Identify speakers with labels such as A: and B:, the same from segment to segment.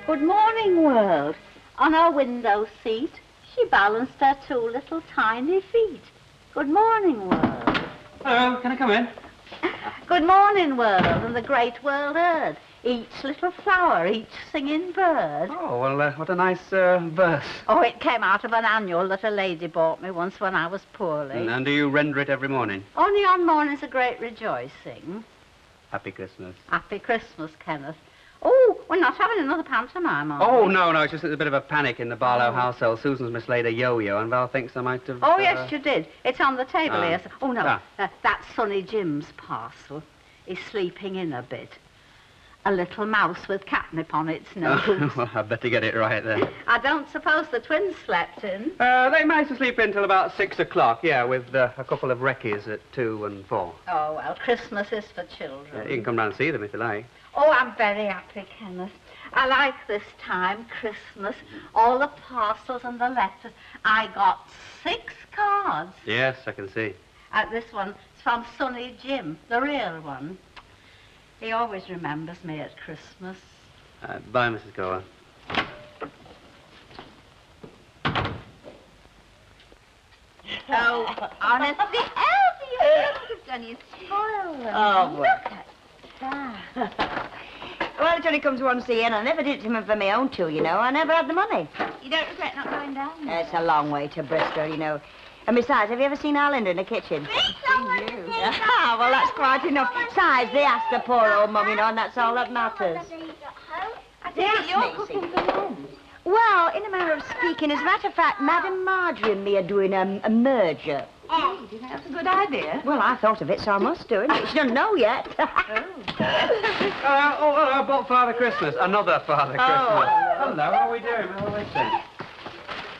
A: Good morning, world. On her window seat, she balanced her two little tiny feet. Good morning, world.
B: Hello, can I come in?
A: Good morning, world, and the great world heard. Each little flower, each singing bird.
B: Oh, well, what a nice verse.
A: Oh, it came out of an annual that a lady bought me once when I was poorly.
B: And do you render it every morning?
A: Only on mornings of great rejoicing.
B: Happy Christmas.
A: Happy Christmas, Kenneth. Oh, we're not having another pantomime, are
B: Oh,
A: we?
B: no, it's just a bit of a panic in the Barlow household. Susan's mislaid a yo-yo, and Val thinks I might have...
A: Oh, yes, you did. It's on the table here. Oh, no,
B: Ah.
A: that's Sonny Jim's parcel. He's sleeping in a bit. A little mouse with catnip on its nose.
B: Oh, well, I'd better get it right then.
A: I don't suppose the twins slept in.
B: They managed to sleep in till about 6 o'clock, yeah, with a couple of recce's at 2 and 4.
A: Oh, well, Christmas is for children.
B: You can come round and see them if you like.
A: Oh, I'm very happy, Kenneth. I like this time, Christmas. All the parcels and the letters. I got 6 cards.
B: Yes, I can see.
A: This one is from Sonny Jim, the real one. He always remembers me at Christmas.
B: Bye, Mrs. Gower.
C: Oh, honestly, Elsie, you should have done. You spoiled them.
A: Oh, well.
C: Look at that. Well, it only comes once a year, and I never did it for my own two, you know. I never had the money. You don't regret not going down? It's a long way to Bristol, you know. And besides, have you ever seen Alan in the kitchen? Ah, well, that's quite enough. Besides, they asked the poor old mum, you know, and that's all that matters. They asked
A: you're
C: me,
A: cooking
C: see.
A: for them.
C: Well, in a manner of speaking, as a matter of fact, Madam Marjorie and me are doing a merger.
A: Oh, do you think that's a good idea?
C: Well, I thought of it, so I must do it. She doesn't know yet.
B: I bought Father Christmas. Another Father Christmas. Hello, how are we doing? How are we doing?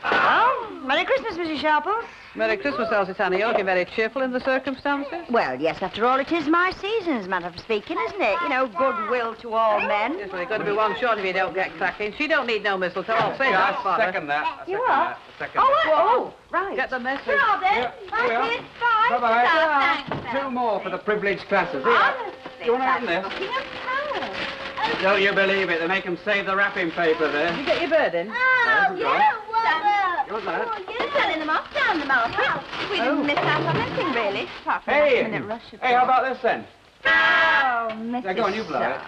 C: Oh, Merry Christmas, Mrs. Sharple.
D: Merry Christmas, Elsie Tanner. You're looking very cheerful in the circumstances.
C: Well, yes, after all, it is my season, as a matter of speaking, isn't it? You know, goodwill to all men.
D: Yes, well, you've got to be one short if you don't get cracking. She don't need no mistletoe. I'll say that,
B: I
D: Father.
B: second that.
A: You are?
B: Second
A: Oh, right.
D: Get the message.
A: Well, then.
B: Here we are.
A: Bye.
B: Bye-bye.
A: Thanks.
B: 2 more for the privileged classes. Here.
A: Honestly,
B: Do you want to open this?
A: looking of power.
B: Don't you believe it? They make them save the wrapping paper there.
D: You get your bird in?
A: Oh,
B: yeah,
A: well,
B: You want that?
A: you're selling them off down the market. We didn't miss out on anything, really, apart from a
B: Hey,
A: last-minute rush of
B: how about this then?
A: Oh, Mrs.
B: Now, go on, you blow it.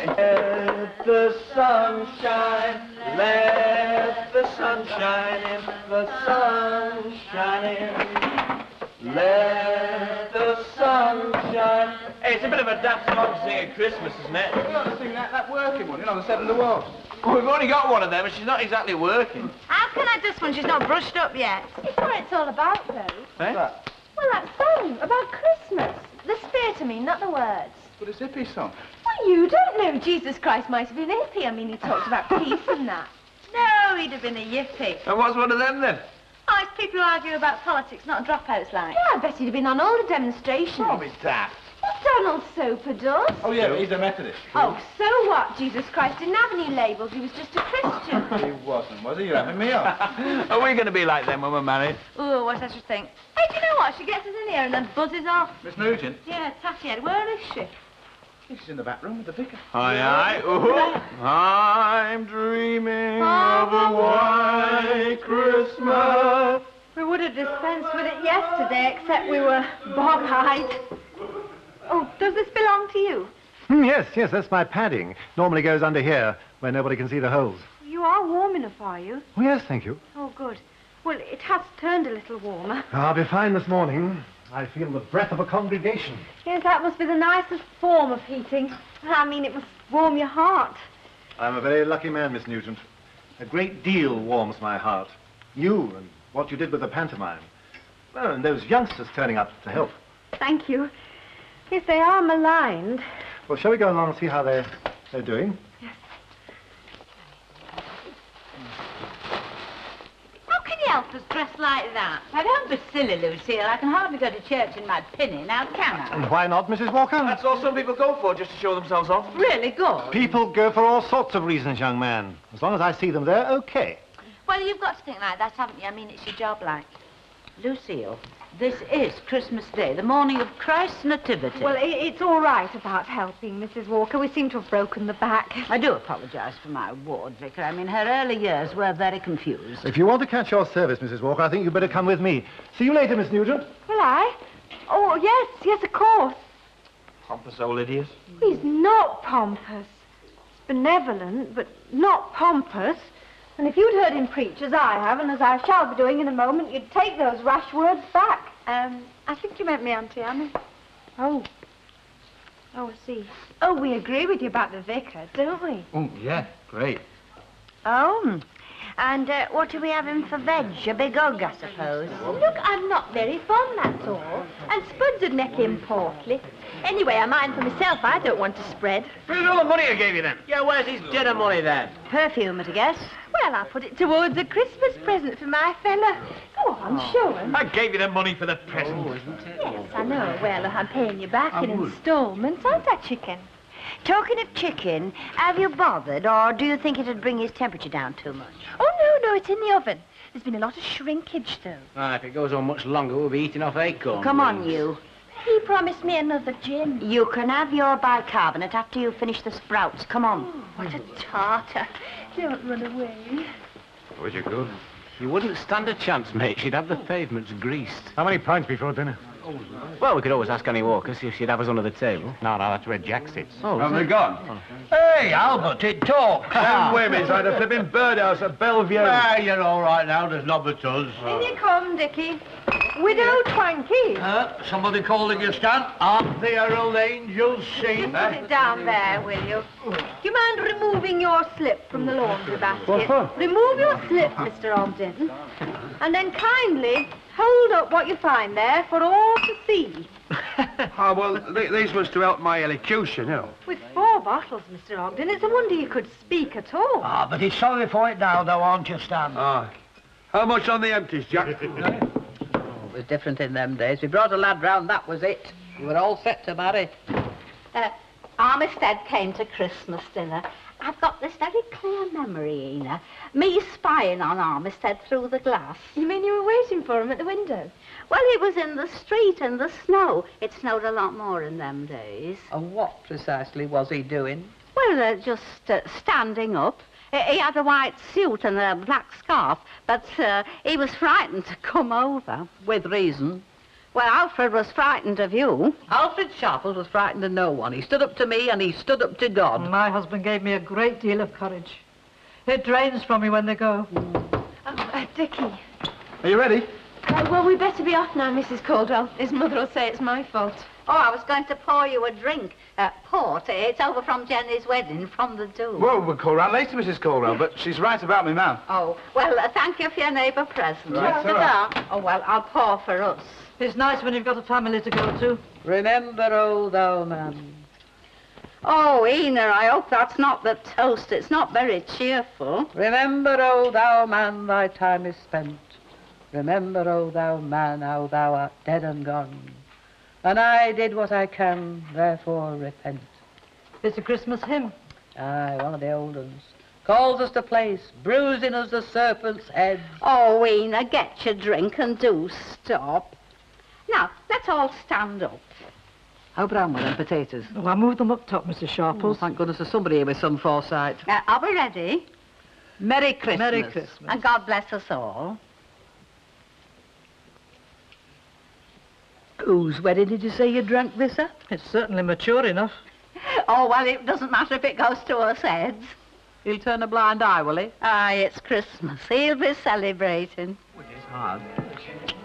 E: Let the sun shine, let the sun shine in, the sun shine in, let the sun shine. Hey, it's a bit of a daft song to sing at Christmas, isn't it?
B: We ought to sing that working one, you know, the 7 to Waltz.
E: Well, we've only got one of them, and she's not exactly working.
C: How can I just when she's not brushed up yet?
F: It's what it's all about, though.
E: Eh?
F: Well, that song about Christmas. The spirit, I mean, not the words.
B: But it's a hippie song.
F: Well, you don't know. Jesus Christ might have been hippie. I mean, he talked about peace and that.
C: No, he'd have been a yippie.
E: And what's one of them then?
C: Oh, it's people who argue about politics, not dropouts like.
F: Yeah, I bet he'd have been on all the demonstrations.
E: Oh, it's that.
F: What Donald Soper does.
E: Oh, yeah, but he's a Methodist.
F: Oh, so what? Jesus Christ didn't have any labels. He was just a Christian.
E: He wasn't, was he? You're having me on. Are we going to be like them when we're married?
C: Ooh, what I should think. Hey, do you know what? She gets us in here and then buzzes off.
E: Miss Nugent?
C: Yeah, Tatty Ed, where is she?
E: She's in the back room with the vicar. Aye, aye. Ooh. I'm dreaming of a white Christmas.
C: We would have dispensed with it yesterday, except we were bog-eyed. Oh, does this belong to you?
G: Yes, that's my padding. Normally goes under here, where nobody can see the holes.
F: You are warm enough, are you?
G: Oh, yes, thank you.
F: Oh, good. Well, it has turned a little warmer.
G: I'll be fine this morning. I feel the breath of a congregation.
F: Yes, that must be the nicest form of heating. I mean, it must warm your heart.
G: I'm a very lucky man, Miss Nugent. A great deal warms my heart. You and what you did with the pantomime. Well, and those youngsters turning up to help.
F: Thank you. Yes, they are maligned.
G: Well, shall we go along and see how they're doing?
A: How can you help us dress like that? I don't be silly, Lucille. I can hardly go to church in my pinny, now can I?
G: And why not, Mrs. Walker?
E: That's all some people go for, just to show themselves off.
A: Really good.
G: People go for all sorts of reasons, young man. As long as I see them there, okay.
C: Well, you've got to think like that, haven't you? I mean, it's your job, like.
A: Lucille,
H: This is Christmas Day, the morning of Christ's Nativity.
F: Well, it's all right about helping, Mrs. Walker. We seem to have broken the back.
H: I do apologise for my ward, Vicar. I mean, her early years were very confused.
G: If you want to catch your service, Mrs. Walker, I think you'd better come with me. See you later, Miss Nugent.
F: Will I? Oh, yes, of course.
E: Pompous old idiot.
F: He's not pompous. He's benevolent, but not pompous. And if you'd heard him preach, as I have, and as I shall be doing in a moment, you'd take those rash words back. I think you meant me, Auntie Annie. Oh, I see. Oh, we agree with you about the vicar, don't we?
E: Oh, yeah, great.
C: Oh, and what are we having for veg? A big hog, I suppose.
F: Look, I'm not very fond, that's all. And Spuds would make him portly. Anyway, I mind for myself, I don't want to spread.
E: Where's all the money I gave you then? Yeah, where's his dinner money then?
C: Perfume, I guess.
F: Well, I put it towards a Christmas present for my fella. Go on, show him.
E: I gave you the money for the present.
F: Yes, I know. Well, I'm paying you back in instalments, aren't I, chicken?
C: Talking of chicken, have you bothered, or do you think it'd bring his temperature down too much?
F: Oh, no, it's in the oven. There's been a lot of shrinkage, though.
E: Ah, if it goes on much longer, we'll be eating off acorns.
C: Come on, you.
F: He promised me another gin.
C: You can have your bicarbonate after you finish the sprouts. Come on.
F: Oh, what a tartar. Don't run away.
E: Would you go? You wouldn't stand a chance, mate. She'd have the pavements greased.
G: How many pints before dinner?
E: Well, we could always ask Annie Walker, see if she'd have us under the table.
G: No, that's where Jack sits.
E: Oh,
I: Have they gone? Hey, Albert, it talks.
G: Them women's like a flipping birdhouse at Bellevue.
I: Ah, you're all right now. There's not but us.
F: In you come, Dickie. Widow Twanky.
I: Somebody calling you, Stan? Aren't the herald angels sing?
F: Put it down there, will you? Do you mind removing your slip from the laundry basket?
G: What for?
F: Remove your slip, Mr. Ogden. And then kindly hold up what you find there for all to see.
I: Oh, well, these was to help my elocution, you know.
F: With 4 bottles, Mr. Ogden, it's a wonder you could speak at all.
I: Ah, but he's sorry for it now, though, aren't you, Stan? Ah. How much on the empties, Jack?
D: It was different in them days. We brought a lad round, that was it. We were all set to marry.
A: Armistead came to Christmas dinner. I've got this very clear memory, Ina. Me spying on Armistead through the glass.
F: You mean you were waiting for him at the window?
A: Well, he was in the street in the snow. It snowed a lot more in them days.
D: And what precisely was he doing?
A: Well, just standing up. He had a white suit and a black scarf, but he was frightened to come over.
D: With reason.
A: Well, Alfred was frightened of you.
D: Alfred Sharples was frightened of no one. He stood up to me and he stood up to God.
J: My husband gave me a great deal of courage. It drains from me when they go.
F: Dickie.
G: Are you ready?
F: Well, we better be off now, Mrs. Caldwell. His mother will say it's my fault.
A: Oh, I was going to pour you a drink. Port. It's over from Jenny's wedding, from the Doom.
I: Well, we'll call round later, Mrs. Caldwell, but she's right about me, ma'am.
A: Oh, well, thank you for your neighbour present.
I: Right,
A: Ta-ta. Oh, well, I'll pour for us.
J: It's nice when you've got a family to go to.
D: Remember, oh thou man.
A: Oh, Ina, I hope that's not the toast. It's not very cheerful.
D: Remember, oh thou man, thy time is spent. Remember, oh thou man, how thou art dead and gone. And I did what I can, therefore repent.
J: It's a Christmas hymn.
D: Aye, one of the old ones. Calls us to place, bruising us the serpent's head.
A: Oh, Ina, get your drink and do stop. Now, let's all stand up.
D: How brown were them potatoes?
J: Oh, I moved them up top, Mrs. Sharples.
D: Oh, thank goodness there's somebody here with some foresight.
A: Are we ready?
D: Merry Christmas.
J: Merry Christmas.
A: And God bless us all.
D: Whose wedding did you say you drank this at?
J: It's certainly mature enough.
A: Oh, well, it doesn't matter if it goes to us heads.
D: He'll turn a blind eye, will he?
A: Aye, it's Christmas. He'll be celebrating.
E: It's hard.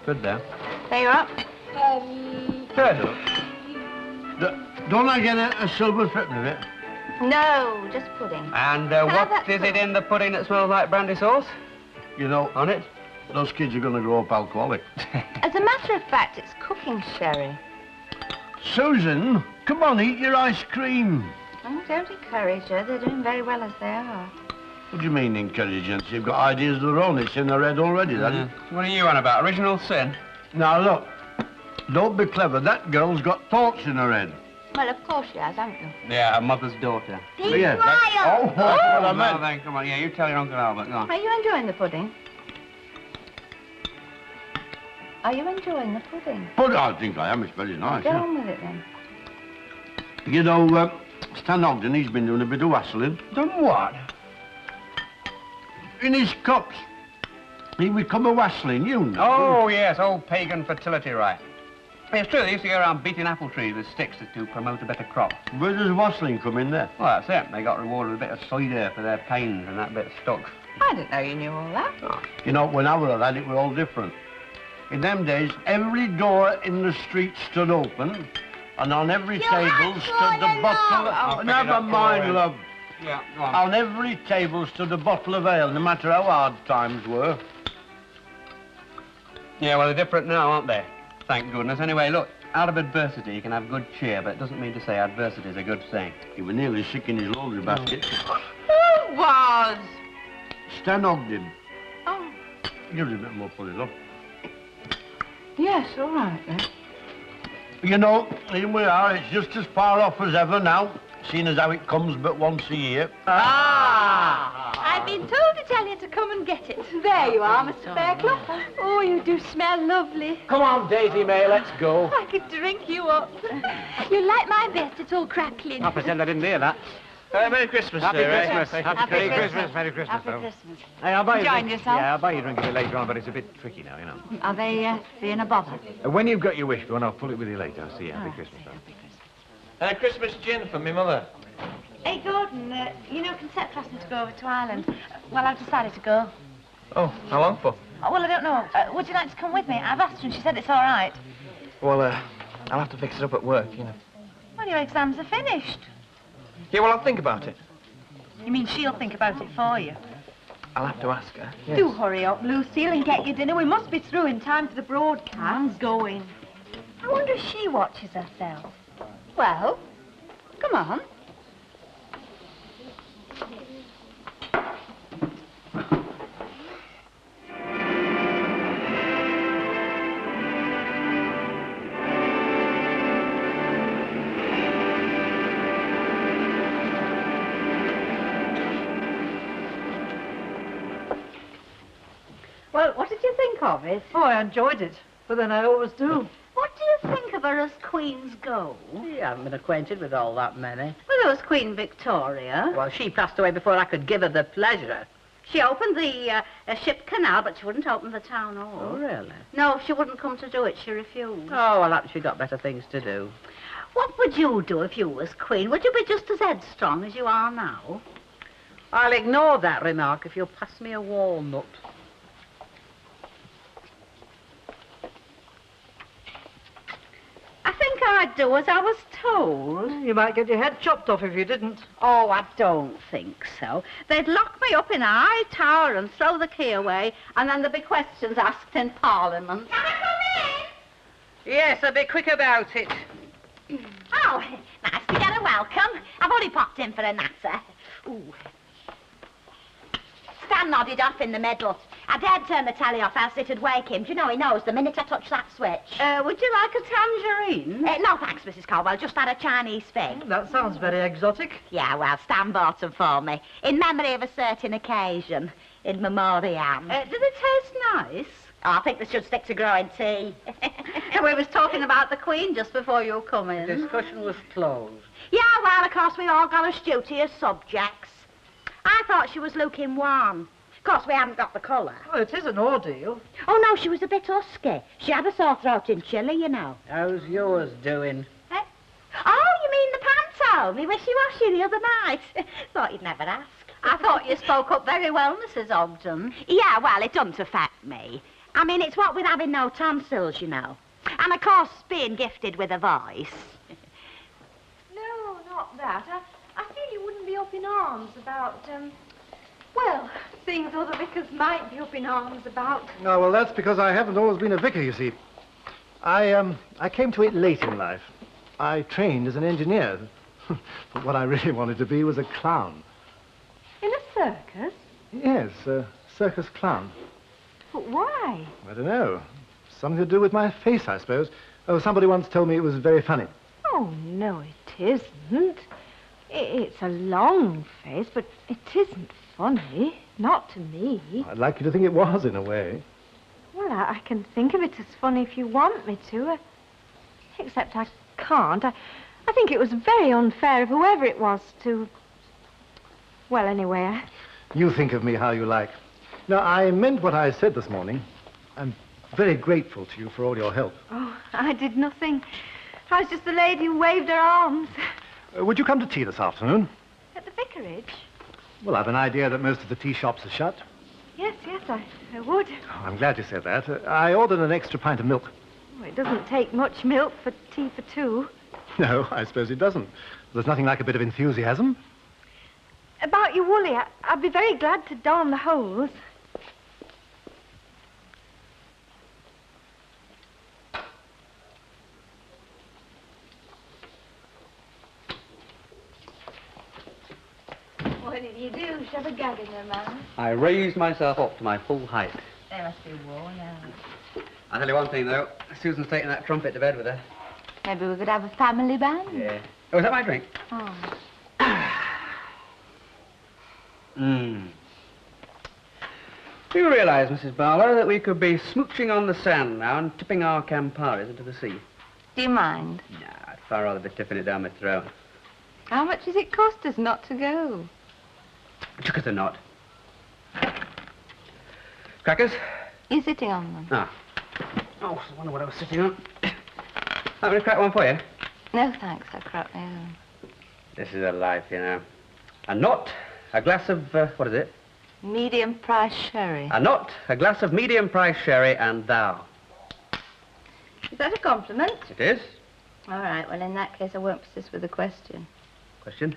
E: Good there.
A: There you are.
I: Don't I get a silver trip with it?
A: No, just pudding.
B: And what is it in the pudding that smells like brandy sauce?
I: You know,
B: On it?
I: those kids are going to grow up alcoholic.
A: As a matter of fact, it's cooking sherry.
I: Susan, come on, eat your ice cream.
A: Oh, don't encourage her. They're doing very well as they are.
I: What do you mean, intelligence? You've got ideas of their own. It's in their head already, then.
B: What are you on about? Original sin?
I: Now, look, don't be clever. That girl's got thoughts in her head.
A: Well, of course she has, haven't you?
B: Yeah, her mother's daughter.
A: Be
I: Yeah,
A: quiet!
I: oh, that's what I
B: Well,
I: meant.
B: then, come on. Yeah, you tell your Uncle Albert. Go on.
A: Are you enjoying the pudding? Are you enjoying the pudding?
I: But I think I am. It's very nice.
A: Get on with it then.
I: You know, Stan Ogden, he's been doing a bit of wassailing.
E: Done what?
I: In his cups. He become a wassailing, you know.
B: Oh, yes, old pagan fertility rite. It's true, they used to go around beating apple trees with sticks to promote a better crop.
I: Where does wassailing come in there?
B: Well, that's it. They got rewarded with a bit of cider for their pains and that bit stuck.
A: I didn't know you knew all that.
I: You know, when I was a lad, it was all different. In them days, every door in the street stood open, and on every table stood the bottle... Oh, never mind, love.
B: Yeah, go on.
I: On every table stood a bottle of ale, no matter how hard times were.
B: Yeah, well, they're different now, aren't they? Thank goodness. Anyway, look, out of adversity, you can have good cheer, but it doesn't mean to say adversity is a good thing.
I: He was nearly sick in his laundry basket.
A: Who was?
I: Stan Ogden.
A: Oh.
I: Give us a bit more pudding, love.
A: Yes, all right then.
I: You know, here we are. It's just as far off as ever now, seeing as how it comes but once a year.
F: I've been told to tell you to come and get it. There you are, Mr. Fairclough. Oh, you do smell lovely.
E: Come on, Daisy May, let's go.
F: I could drink you up. You like my best, it's all crackling.
B: I pretend I didn't hear that.
E: Merry Christmas,
B: Happy
E: sir, eh?
B: Christmas.
E: Merry Christmas, Merry Christmas.
A: Happy Christmas.
E: Hey, I'll buy you a
A: Enjoying
E: drink.
A: yourself?
E: Yeah, I'll buy you a drink a bit later on, but it's a bit tricky now, you know.
A: Are they being a bother?
E: When you've got your wish, go on, I'll pull it with you later. I'll see you. Happy Christmas, pal.
A: Happy Christmas.
K: And a Christmas gin for me mother.
A: Hey, Gordon, you know, Concept's asked me to go over to Ireland. Well, I've decided to go.
K: Oh, how long for?
A: Oh, well, I don't know. Would you like to come with me? I've asked her and she said it's all right.
K: Well, I'll have to fix it up at work, you know.
A: Well, your exams are finished.
K: Yeah, well, I'll think about it.
A: You mean she'll think about it for you?
K: I'll have to ask her. Yes.
F: Do hurry up, Lucille, and get your dinner. We must be through in time for the broadcast.
A: I'm going.
F: I wonder if she watches herself.
A: Well, come on.
F: Well, what did you think of it?
J: Oh, I enjoyed it, but then I always do.
A: What do you think of her as Queen's go?
D: You haven't been acquainted with all that many.
A: Well, there was Queen Victoria.
D: Well, she passed away before I could give her the pleasure.
A: She opened the ship canal, but she wouldn't open the town hall.
D: Oh, really?
A: No, she wouldn't come to do it. She refused.
D: Oh, well, she got better things to do.
A: What would you do if you was Queen? Would you be just as headstrong as you are now?
D: I'll ignore that remark if you'll pass me a walnut.
A: I think I'd do as I was told.
J: You might get your head chopped off if you didn't.
A: Oh, I don't think so. They'd lock me up in a high tower and throw the key away, and then there'd be questions asked in Parliament.
F: Can I come in?
D: Yes, I'll be quick about it.
A: Oh, nice to get a welcome. I've only popped in for a natter. Ooh. Stan nodded off in the middle. I dared turn the telly off, else it'd wake him. Do you know he knows the minute I touch that switch? Would you like a tangerine? No, thanks, Mrs. Caldwell. Just had a Chinese fig.
J: That sounds very exotic.
A: Yeah, well, Stan bought them for me. In memory of a certain occasion. In memoriam. Did they taste nice? Oh, I think they should stick to growing tea. We was talking about the Queen just before you come in.
D: The discussion was closed.
A: Yeah, well, of course, we all got a duty as subjects. I thought she was looking wan. Of course, we haven't got the colour.
J: Well, it is an ordeal.
A: Oh, no, she was a bit husky. She had a sore throat in Chile, you know.
D: How's yours doing?
A: Eh? Oh, you mean the panto? Me wishy-washy the other night. Thought you'd never ask. I thought you spoke up very well, Mrs. Ogden. Yeah, well, it doesn't affect me. I mean, it's what with having no tonsils, you know. And, of course, being gifted with a voice.
F: No, not that. I feel you wouldn't be up in arms about, well, things other vicars might be up in arms about.
G: No, well, that's because I haven't always been a vicar, you see. I came to it late in life. I trained as an engineer. But what I really wanted to be was a clown.
F: In a circus?
G: Yes, a circus clown.
F: But why?
G: I don't know. Something to do with my face, I suppose. Oh, somebody once told me it was very funny.
F: Oh, no, it isn't. It's a long face, but it isn't funny. Not to me.
G: I'd like you to think it was, in a way.
F: Well, I can think of it as funny if you want me to. Except I can't. I think it was very unfair of whoever it was to... Well, anyway,
G: You think of me how you like. Now, I meant what I said this morning. I'm very grateful to you for all your help.
F: Oh, I did nothing. I was just the lady who waved her arms.
G: Would you come to tea this afternoon?
F: At the vicarage?
G: Well, I've an idea that most of the tea shops are shut.
F: Yes, I would.
G: Oh, I'm glad you said that. I ordered an extra pint of milk.
F: Oh, it doesn't take much milk for tea for two.
G: No, I suppose it doesn't. There's nothing like a bit of enthusiasm.
F: About your woolly, I'd be very glad to darn the holes. What did you do? Shove a gag in her mouth?
B: I raised myself up to my full height.
F: They must be worn out.
B: I'll tell you one thing, though. Susan's taking that trumpet to bed with her.
F: Maybe we could have a family band.
B: Yeah. Oh, is that my drink?
F: Oh.
B: Do you realise, Mrs. Barlow, that we could be smooching on the sand now and tipping our Camparis into the sea?
F: Do you mind?
B: Nah, I'd far rather be tipping it down my throat.
F: How much does it cost us not to go?
B: Chuck the knot. Crackers?
F: You're sitting on them.
B: Ah. Oh, I wonder what I was sitting on. I'm going to crack one for you.
F: No, thanks. I'll crack my own.
B: This is a life, you know. A knot, a glass of, what is it?
F: Medium price sherry.
B: A knot, a glass of medium price sherry, and thou.
F: Is that a compliment?
B: It is.
F: All right, well, in that case, I won't persist with the question.
B: Question?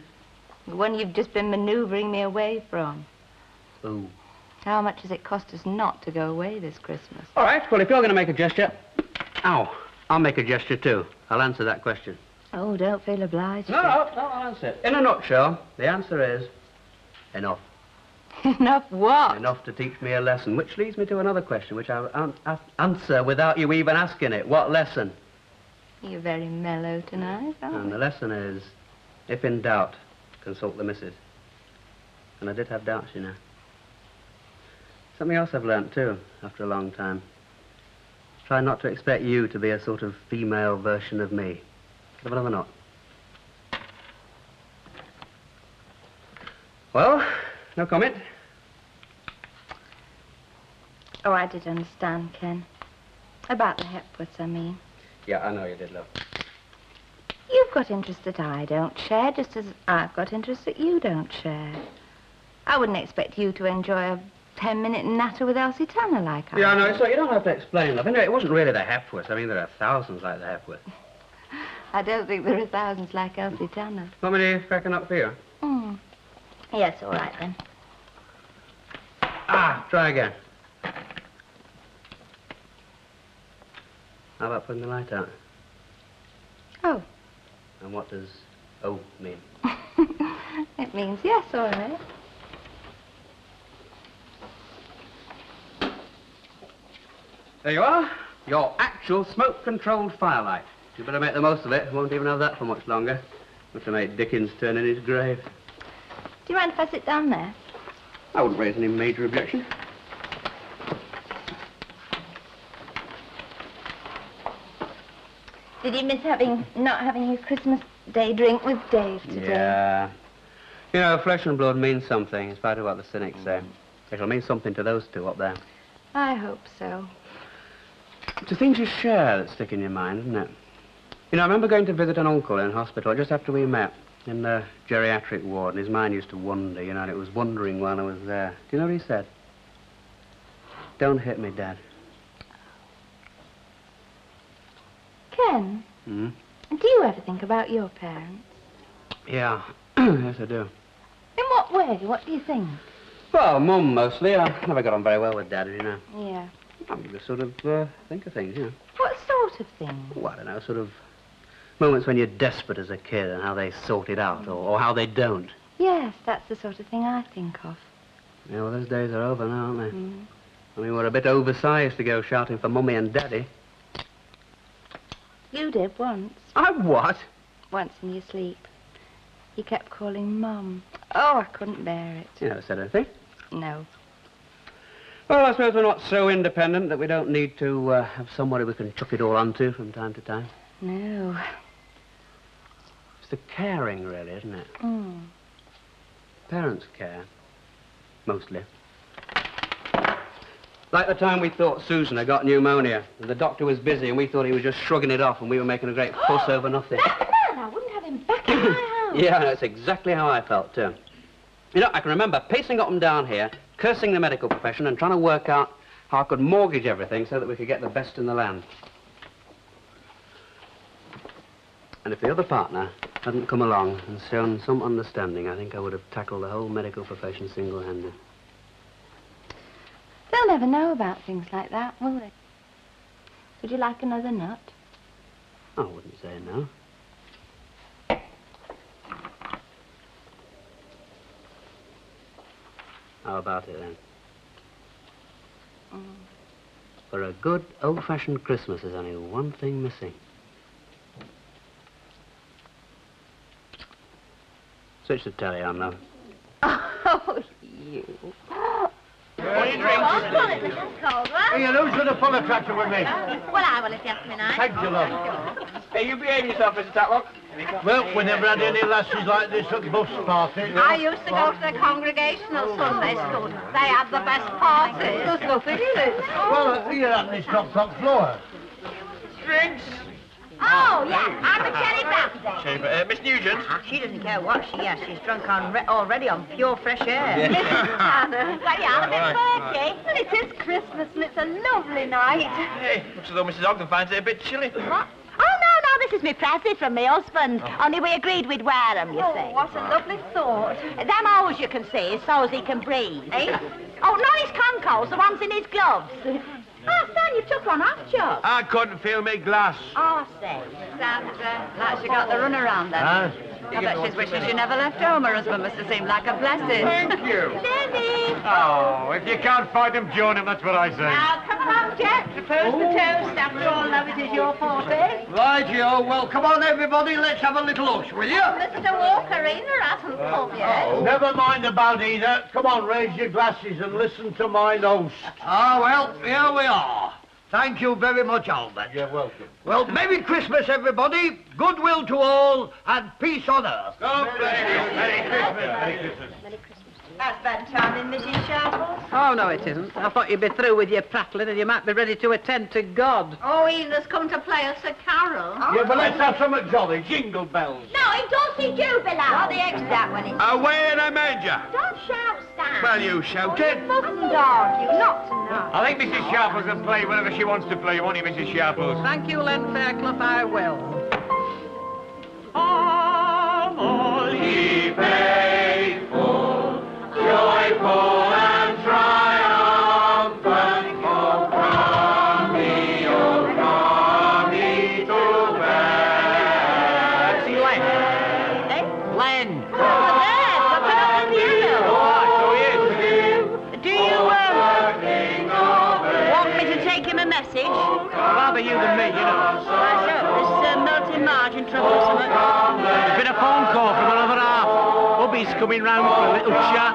F: The one you've just been manoeuvring me away from.
B: Ooh.
F: How much does it cost us not to go away this Christmas?
B: All right, well, if you're going to make a gesture... Ow. I'll make a gesture, too. I'll answer that question.
F: Oh, don't feel obliged.
B: No, I'll answer it. In a nutshell, the answer is... enough.
F: Enough what?
B: Enough to teach me a lesson, which leads me to another question, which I'll answer without you even asking it. What lesson?
F: You're very mellow tonight, aren't
B: And the lesson is, if in doubt, consult the missus. And I did have doubts, you know. Something else I've learnt, too, after a long time. Try not to expect you to be a sort of female version of me. Have another knot. Well, no comment?
F: Oh, I did understand, Ken. About the Hepworths, I mean.
B: Yeah, I know you did, love.
F: You've got interests that I don't share, just as I've got interests that you don't share. I wouldn't expect you to enjoy a 10-minute natter with Elsie Tanner like I
B: Yeah, I know,
F: do.
B: so you don't have to explain, love. Anyway, it wasn't really the Hepworths. I mean, there are thousands like the Hepworths.
F: I don't think there are thousands like Elsie Tanner.
B: Want me to crack a nut for you?
F: Yes, all right, then.
B: Ah, try again. How about putting the light out?
F: Oh.
B: And what does O mean?
F: It means yes, all right.
B: There you are. Your actual smoke-controlled firelight. You better make the most of it. Won't even have that for much longer. Have to make Dickens turn in his grave.
F: Do you mind if I sit down there?
B: I wouldn't raise any major objection.
F: Did you miss not having your Christmas Day drink with Dave today?
B: Yeah. You know, flesh and blood means something, in spite of what the cynics say. It'll mean something to those two up there.
F: I hope so.
B: It's the things you share that stick in your mind, isn't it? You know, I remember going to visit an uncle in hospital just after we met in the geriatric ward, and his mind used to wander, you know, and it was wandering while I was there. Do you know what he said? Don't hit me, Dad.
F: Ken, do you ever think about your parents?
B: Yeah, yes, I do.
F: In what way? What do you think?
B: Well, Mum, mostly. I never got on very well with Dad, you know.
F: Yeah.
B: I just sort of think of things, you know.
F: What sort of thing?
B: Oh, I don't know, sort of moments when you're desperate as a kid and how they sort it out, or how they don't.
F: Yes, that's the sort of thing I think of.
B: Yeah, well, those days are over now, aren't they? I mean, we're a bit oversized to go shouting for Mummy and Daddy.
F: You did once.
B: I what?
F: Once in your sleep. You kept calling Mum. Oh, I couldn't bear it.
B: You never said anything.
F: No.
B: Well, I suppose we're not so independent that we don't need to have somebody we can chuck it all onto from time to time.
C: No.
B: It's the caring, really, isn't it?
C: Mm.
B: Parents care. Mostly. Like the time we thought Susan had got pneumonia, and the doctor was busy, and we thought he was just shrugging it off, and we were making a great fuss over nothing.
F: That man, I wouldn't have him back in my house.
B: Yeah, that's exactly how I felt, too. You know, I can remember pacing up and down here, cursing the medical profession, and trying to work out how I could mortgage everything so that we could get the best in the land. And if the other partner hadn't come along and shown some understanding, I think I would have tackled the whole medical profession single-handed.
C: They'll never know about things like that, will they? Would you like another nut?
B: I wouldn't say no. How about it, then? For a good, old-fashioned Christmas, there's only one thing missing. Switch the telly on, love.
C: Oh, you.
I: What you drink?
E: Ian, who's going to pull a tractor with me?
A: Well, I will if you ask me now.
E: Thank you, love.
K: Hey, you behave yourself, Mr. Tatlock.
E: Well, we never had any lasses like this at bus parties.
A: I used to go to the Congregational Sunday School. They had the best parties.
F: There's nothing in it.
E: Well, you're on this top floor.
K: Drinks.
A: Oh, yeah, I'm a cherry brandy.
K: Cherry, Miss Nugent.
C: She doesn't care what she has. She's drunk on already on pure fresh air.
F: Mrs. Tanner.
A: Well, yeah, I'm a bit birdy.
F: Well, it is Christmas and it's a lovely night.
K: Hey, looks as though Mrs. Ogden finds it a bit chilly.
A: What? Oh, no, this is me present from my husband. Only we agreed we'd wear them, you see.
F: Oh, what a lovely thought.
A: Them holes you can see is so's he can breathe. Eh? Oh, not his concoals, the ones in his gloves. Oh, Stan, you took one off, Chuck.
I: I couldn't feel me glass.
A: Oh, say.
H: Sandra, like she got the runaround then.
E: Huh?
H: I bet she's wishing she never left home. Her husband must have seemed like a blessing.
I: Thank you.
A: Denny!
I: Oh, if you can't fight them, join them, that's what I say.
A: Now, come along, Jack. Propose the toast. After all, love, it is your forte.
I: Right, Joe. Well, come on, everybody. Let's have a little hush, will you?
A: Mr. Walker either hasn't come yet.
E: Never mind about either. Come on, raise your glasses and listen to my toast.
I: Ah, well, here we are. Thank you very much, Albert.
E: You're welcome.
I: Well, Merry Christmas, everybody. Goodwill to all and peace on earth.
E: God bless you. Merry Christmas. Merry Christmas.
C: That's bad timing, Mrs. Sharples.
D: Oh, no, it isn't. I thought you'd be through with your prattling and you might be ready to attend to God.
A: Oh, Ian come to play us a carol.
E: Yeah, but let's have something jolly. Jingle bells.
A: No, it does see jubilant.
C: What the heck's that when it's...
I: Away in a manger.
A: Don't shout, Stan.
I: Well, you shouted.
F: Mustn't argue, not tonight.
I: I think Mrs. Sharples can play whatever she wants to play, won't you, Mrs. Sharples?
D: Thank you, Len Fairclough, I will.
E: All ye faithful, joyful and triumphant, O come ye to bed.
D: See, Len. Len.
A: Do you, want me to take him a message?
D: Rather you than me, you know.
A: Why so? There's melting margin trouble or something.
D: There's been a phone call from another half. Hubby's coming round for a little chat.